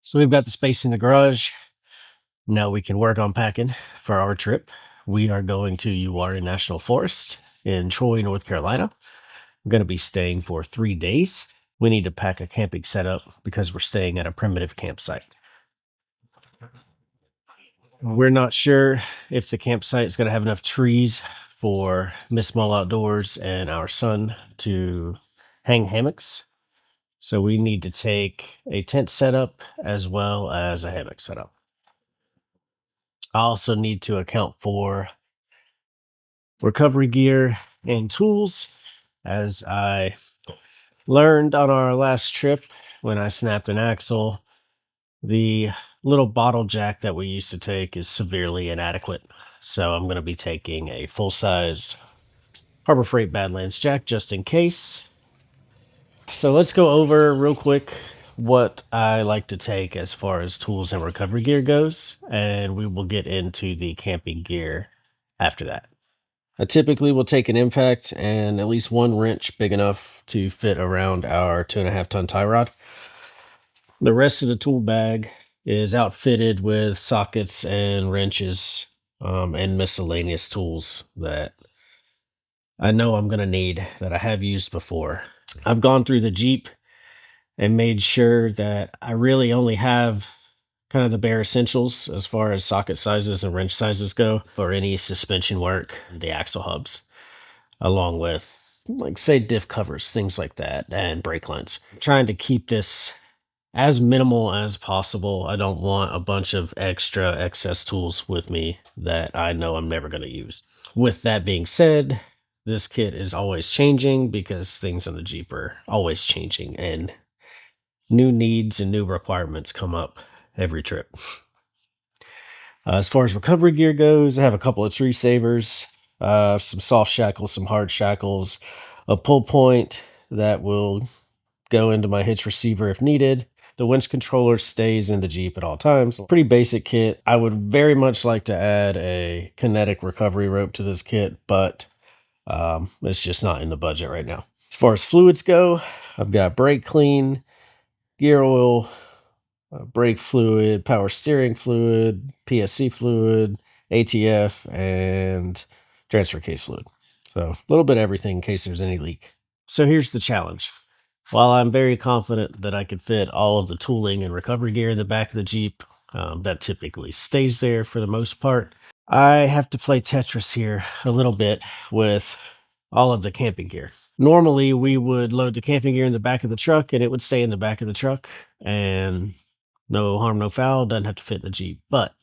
So we've got the space in the garage. Now we can work on packing for our trip. We are going to Uwharrie National Forest in Troy, North Carolina. I'm going to be staying for 3 days. We need to pack a camping setup because we're staying at a primitive campsite. We're not sure if the campsite is going to have enough trees for Miss Mull Outdoors and our son to hang hammocks. So we need to take a tent setup as well as a hammock setup. I also need to account for recovery gear and tools. As I learned on our last trip when I snapped an axle, the little bottle jack that we used to take is severely inadequate. So I'm going to be taking a full size Harbor Freight Badlands jack just in case. So let's go over real quick what I like to take as far as tools and recovery gear goes, and we will get into the camping gear after that. I typically will take an impact and at least one wrench big enough to fit around our 2.5 ton tie rod. The rest of the tool bag is outfitted with sockets and wrenches and miscellaneous tools that I know I'm going to need that I have used before. I've gone through the Jeep and made sure that I really only have kind of the bare essentials as far as socket sizes and wrench sizes go for any suspension work, the axle hubs, along with, like, say, diff covers, things like that, and brake lines. I'm trying to keep this as minimal as possible. I don't want a bunch of extra excess tools with me that I know I'm never going to use. With that being said, this kit is always changing because things on the Jeep are always changing and new needs and new requirements come up every trip. As far as recovery gear goes, I have a couple of tree savers, some soft shackles, some hard shackles, a pull point that will go into my hitch receiver if needed. The winch controller stays in the Jeep at all times. Pretty basic kit. I would very much like to add a kinetic recovery rope to this kit, but it's just not in the budget right now. As far as fluids go, I've got brake clean, gear oil, brake fluid, power steering fluid, PSC fluid, ATF, and transfer case fluid. So a little bit of everything in case there's any leak. So here's the challenge. While I'm very confident that I could fit all of the tooling and recovery gear in the back of the Jeep, that typically stays there for the most part, I have to play Tetris here a little bit with all of the camping gear. Normally, we would load the camping gear in the back of the truck and it would stay in the back of the truck, and no harm, no foul, doesn't have to fit in the Jeep. But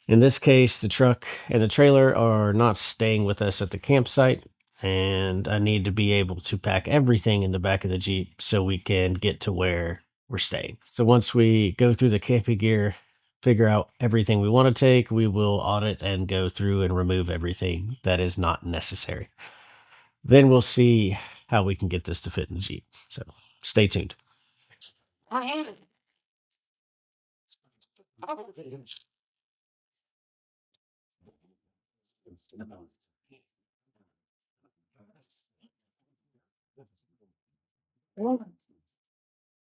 in this case, the truck and the trailer are not staying with us at the campsite, and I need to be able to pack everything in the back of the Jeep so we can get to where we're staying. So once we go through the camping gear, figure out everything we want to take, we will audit and go through and remove everything that is not necessary. Then we'll see how we can get this to fit in the Jeep. So stay tuned. All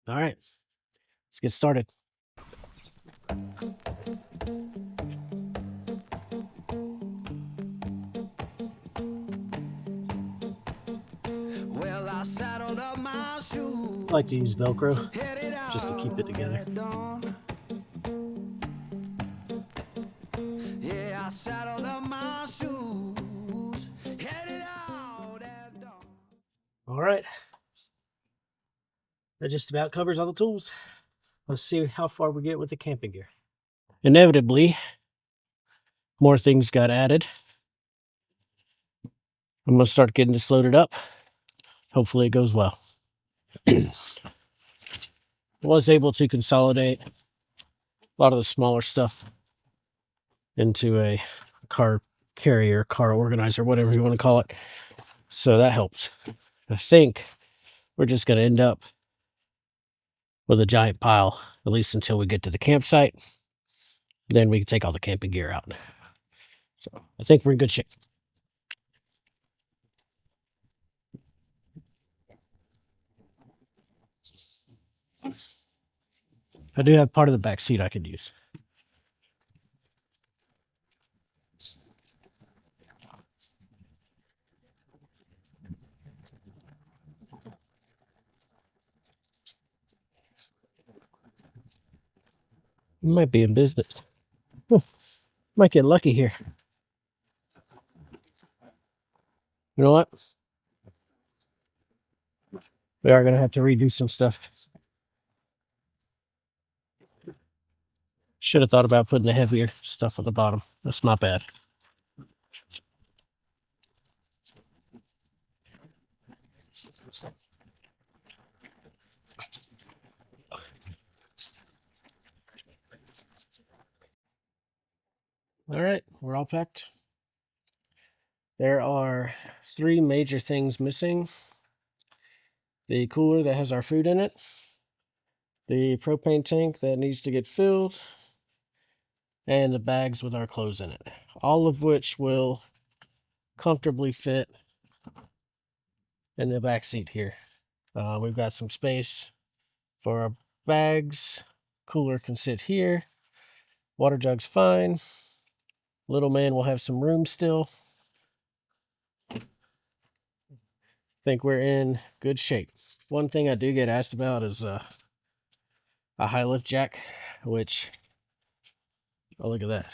right, let's get started. Well, I saddled up my shoes. I like to use Velcro Headed just to keep it out together. at dawn. Yeah, I saddled up my shoes. Headed out at dawn. All right, that just about covers all the tools. Let's see how far we get with the camping gear. Inevitably, more things got added. I'm going to start getting this loaded up. Hopefully it goes well. Was able to consolidate a lot of the smaller stuff into a car carrier, car organizer, whatever you want to call it. So that helps. I think we're just going to end up with a giant pile, at least until we get to the campsite. Then we can take all the camping gear out. So I think we're in good shape. I do have part of the back seat I could use. Might be in business. Might get lucky here. You know what? We are going to have to redo some stuff. Should have thought about putting the heavier stuff on the bottom. That's not bad. All right, we're all packed. There are 3 major things missing: the cooler that has our food in it, the propane tank that needs to get filled, and the bags with our clothes in it, all of which will comfortably fit in the back seat here. We've got some space for our bags. Cooler can sit here. Water jug's fine. Little man will have some room still. Think we're in good shape. One thing I do get asked about is a high lift jack, which, oh, look at that.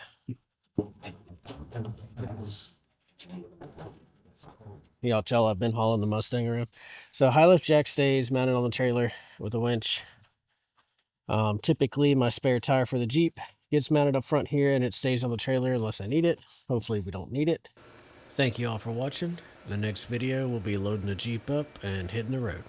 Y'all tell I've been hauling the Mustang around. So high lift jack stays mounted on the trailer with a winch. Typically my spare tire for the Jeep gets mounted up front here, and it stays on the trailer unless I need it. Hopefully we don't need it. Thank you all for watching. The next video will be loading the Jeep up and hitting the road.